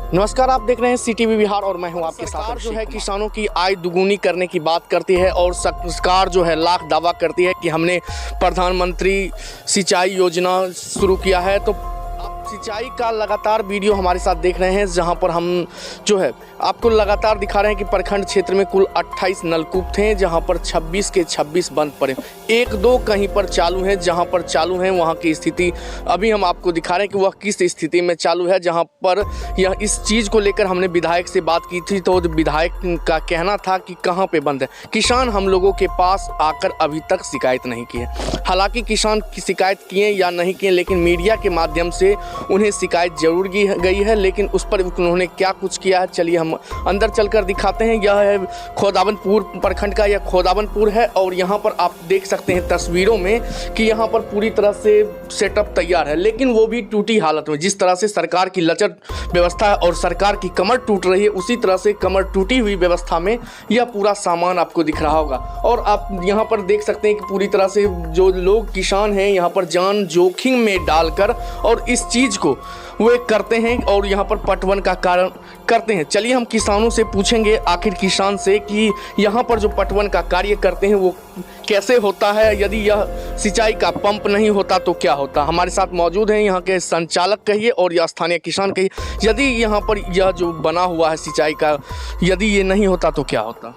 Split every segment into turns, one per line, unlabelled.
नमस्कार, आप देख रहे हैं CTV बिहार और मैं हूं आपके साथ। सरकार जो है किसानों की आय दुगुनी करने की बात करती है और सरकार जो है लाख दावा करती है कि हमने प्रधानमंत्री सिंचाई योजना शुरू किया है। तो आप सिंचाई का लगातार वीडियो हमारे साथ देख रहे हैं, जहां पर हम जो है आपको लगातार दिखा रहे हैं कि प्रखंड क्षेत्र में कुल 28 नलकूप थे, जहां पर 26 के 26 बंद पड़े। एक दो कहीं पर चालू हैं, जहां पर चालू हैं वहां की स्थिति अभी हम आपको दिखा रहे हैं कि वह किस स्थिति में चालू है। जहां पर यह इस चीज़ को लेकर हमने विधायक से बात की थी, तो विधायक का कहना था कि कहां पे बंद है। किसान हम लोगों के पास आकर अभी तक शिकायत नहीं की है। हालांकि किसान की शिकायत किए या नहीं किए, लेकिन मीडिया के माध्यम से उन्हें शिकायत जरूर की गई है, लेकिन उस पर उन्होंने क्या कुछ किया है चलिए हम अंदर चलकर दिखाते हैं। यह है खोदावनपुर प्रखंड का, यह खोदावनपुर है और यहाँ पर आप देख सकते हैं तस्वीरों में कि यहाँ पर पूरी तरह से सेटअप तैयार है, लेकिन वो भी टूटी हालत में। जिस तरह से सरकार की लचर व्यवस्था है और सरकार की कमर टूट रही है, उसी तरह से कमर टूटी हुई व्यवस्था में यह पूरा सामान आपको दिख रहा होगा। और आप यहाँ पर देख सकते हैं कि पूरी तरह से जो लोग किसान हैं यहाँ पर जान जोखिम में डालकर और इस चीज़ को वे करते हैं और यहाँ पर पटवन का कारण करते हैं। चलिए हम किसानों से पूछेंगे आखिर किसान से कि यहाँ पर जो पटवन का कार्य करते हैं वो कैसे होता है, यदि यह सिंचाई का पंप नहीं होता तो क्या होता। हमारे साथ मौजूद हैं यहाँ के संचालक कहिए और या स्थानीय किसान कहिए, यदि यहाँ पर यह जो बना हुआ है सिंचाई का, यदि ये नहीं होता तो क्या होता।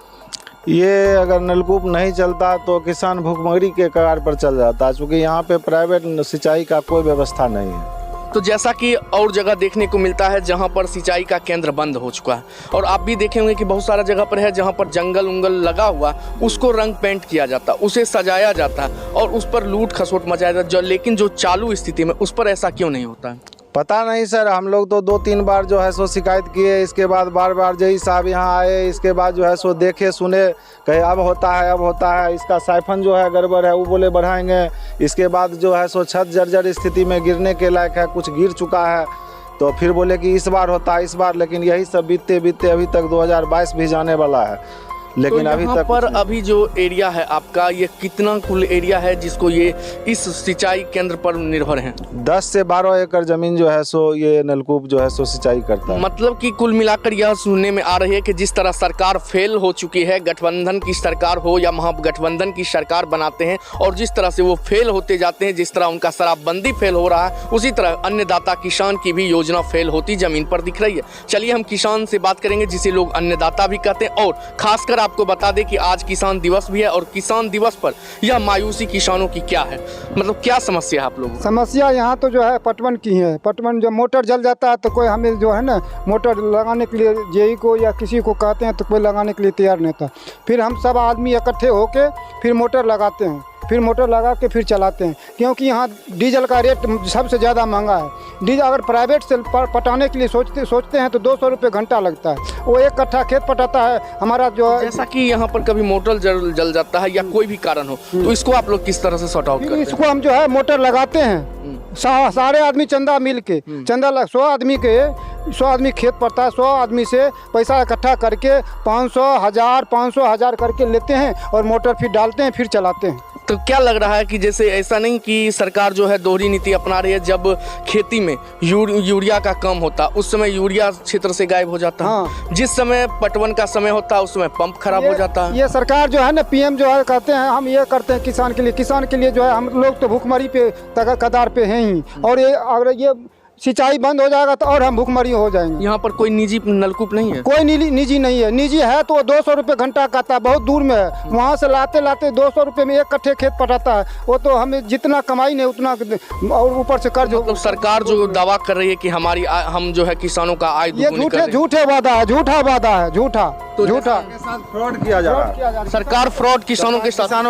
ये अगर नलकूप नहीं चलता तो किसान भुखमरी के कगार पर चल जाता, चूँकि यहाँ पे प्राइवेट सिंचाई का कोई व्यवस्था नहीं है।
तो जैसा कि और जगह देखने को मिलता है जहां पर सिंचाई का केंद्र बंद हो चुका है, और आप भी देखे होंगे कि बहुत सारा जगह पर है जहां पर जंगल उंगल लगा हुआ, उसको रंग पेंट किया जाता, उसे सजाया जाता और उस पर लूट खसोट मचाया जाता। लेकिन जो चालू स्थिति में उस पर ऐसा क्यों नहीं होता है?
पता नहीं सर, हम लोग तो 2-3 बार जो है सो शिकायत किए, इसके बाद बार बार जई साहब यहाँ आए, इसके बाद जो है सो देखे सुने, कहे अब होता है अब होता है, इसका साइफन जो है गड़बड़ है वो बोले बढ़ाएंगे। इसके बाद जो है सो छत जर्जर स्थिति में गिरने के लायक है, कुछ गिर चुका है, तो फिर बोले कि इस बार होता है इस बार। लेकिन यही सब बीतते बीतते अभी तक 2022 भी जाने वाला है, लेकिन
तो
अभी तक
पर अभी जो एरिया है आपका, ये कितना कुल एरिया है जिसको ये इस सिंचाई केंद्र पर निर्भर है?
10 से 12 एकड़ जमीन जो है सो ये नलकूप जो है सो सिंचाई करता है।
मतलब कि कुल मिलाकर यह सुनने में आ रही है कि जिस तरह सरकार फेल हो चुकी है, गठबंधन की सरकार हो या महागठबंधन की सरकार बनाते हैं और जिस तरह से वो फेल होते जाते हैं, जिस तरह उनका शराबबंदी फेल हो रहा है, उसी तरह अन्नदाता किसान की भी योजना फेल होती जमीन पर दिख रही है। चलिए हम किसान से बात करेंगे जिसे लोग अन्नदाता भी कहते हैं, और खासकर आपको बता दें कि आज किसान दिवस भी है और किसान दिवस पर यह मायूसी किसानों की क्या है, मतलब क्या समस्या है आप लोगों को?
समस्या यहाँ तो जो है पटवन की है। पटवन जब मोटर जल जाता है तो कोई हमें जो है ना मोटर लगाने के लिए जेई को या किसी को कहते हैं तो कोई लगाने के लिए तैयार नहीं था। फिर हम सब आदमी इकट्ठे होके फिर मोटर लगाते हैं, फिर मोटर लगा के फिर चलाते हैं, क्योंकि यहाँ डीजल का रेट सबसे ज़्यादा महंगा है। डीजल अगर प्राइवेट से पटाने के लिए सोचते हैं तो 200 रुपये घंटा लगता है। वो एक कट्ठा खेत पटाता है हमारा जो है।
जैसा कि यहाँ पर कभी मोटर जल जाता है या कोई भी कारण हो, तो इसको आप लोग किस तरह से सॉर्ट आउट करते हैं?
इसको हम जो है मोटर लगाते हैं, सारे आदमी चंदा मिल के, चंदा 100 आदमी खेत पड़ता है, 100 आदमी से पैसा इकट्ठा करके 500 हज़ार करके लेते हैं और मोटर फिर डालते हैं फिर चलाते हैं।
तो क्या लग रहा है कि जैसे ऐसा नहीं कि सरकार जो है दोहरी नीति अपना रही है, जब खेती में यूरिया का कम होता उस समय यूरिया क्षेत्र से गायब हो जाता है,
हाँ।
जिस समय पटवन का समय होता है उस समय पंप खराब हो जाता है।
ये सरकार जो है ना PM जो है कहते हैं हम ये करते हैं किसान के लिए जो है हम लोग तो भूखमरी पे कगार पे हैं ही, और ये अगर ये सिंचाई बंद हो जाएगा तो और हम भूखमरी हो जाएंगे।
यहाँ पर कोई निजी नलकूप नहीं है?
कोई निजी नहीं है। निजी है तो 200 रुपये घंटा कहता है, बहुत दूर में है, वहाँ से लाते 200 रुपये में एक कट्ठे खेत पटाता है। वो तो हमें जितना कमाई नहीं उतना, और ऊपर से कर्ज।
मतलब सरकार जो दावा कर रही है कि हमारी हम जो है किसानों का आय दुगुनी कर रही है,
झूठा वादा है, झूठा
फ्रॉड किया जा रहा है।
सरकार फ्रॉड किसानों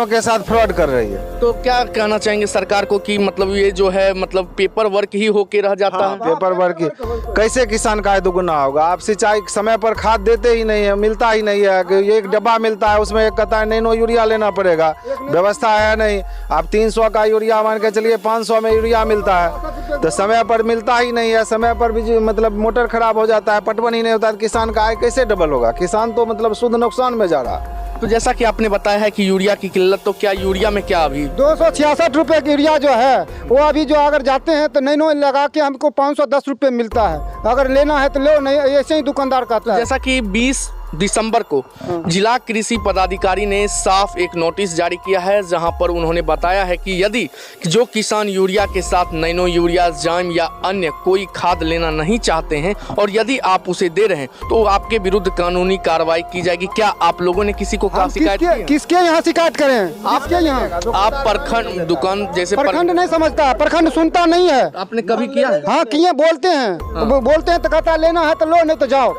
के साथ
फ्रॉड कर रही है।
तो क्या कहना चाहेंगे सरकार को कि मतलब ये जो है मतलब पेपर वर्क ही होके रह जाता है?
पेपर वर्क की कैसे किसान का दुगुना होगा? आप सिंचाई समय पर खाद देते ही नहीं है, मिलता ही नहीं है। एक डब्बा मिलता है उसमें एक कहता है नैनो यूरिया लेना पड़ेगा, व्यवस्था है नहीं। आप 300 का यूरिया मान के चलिए 500 में यूरिया मिलता है, तो समय पर मिलता ही नहीं है। समय पर भी मतलब मोटर खराब हो जाता है, पटवन ही नहीं होता है, किसान का आय कैसे डबल होगा? किसान तो मतलब शुद्ध नुकसान में जा रहा है।
तो जैसा कि आपने बताया है कि यूरिया की किल्लत, तो क्या यूरिया में क्या अभी
266 रुपये की यूरिया जो है वो अभी जो अगर जाते हैं तो नैनो लगा के हमको 510 रुपये मिलता है। अगर लेना है तो लो, नहीं ऐसे ही दुकानदार कहता है।
जैसा कि 20 दिसंबर को जिला कृषि पदाधिकारी ने साफ एक नोटिस जारी किया है, जहां पर उन्होंने बताया है कि यदि जो किसान यूरिया के साथ नैनो यूरिया, जाइम या अन्य कोई खाद लेना नहीं चाहते हैं और यदि आप उसे दे रहे हैं तो आपके विरुद्ध कानूनी कार्रवाई की जाएगी। क्या आप लोगों ने किसी को शिकायत की है?
किसके यहाँ शिकायत करें? आपके यहाँ?
आप प्रखंड दुकान जैसे
प्रखंड नहीं समझता, प्रखंड सुनता नहीं है।
आपने कभी किया है?
हाँ किए, बोलते हैं बोलते हैं तो कहता लेना है तो लो, नहीं तो जाओ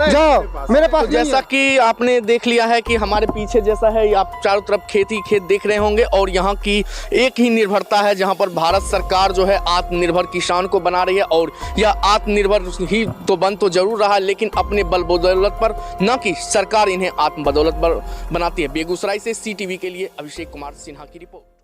जाओ, मेरे पास
जैसा कि आपने देख लिया है कि हमारे पीछे जैसा है, आप चारों तरफ खेती खेत देख रहे होंगे और यहाँ की एक ही निर्भरता है जहाँ पर भारत सरकार जो है आत्मनिर्भर किसान को बना रही है। और यह आत्मनिर्भर ही तो बन तो जरूर रहा है, लेकिन अपने बल बदौलत पर, न कि सरकार इन्हें आत्म बदौलत पर बनाती है। बेगूसराय से CTV के लिए अभिषेक कुमार सिन्हा की रिपोर्ट।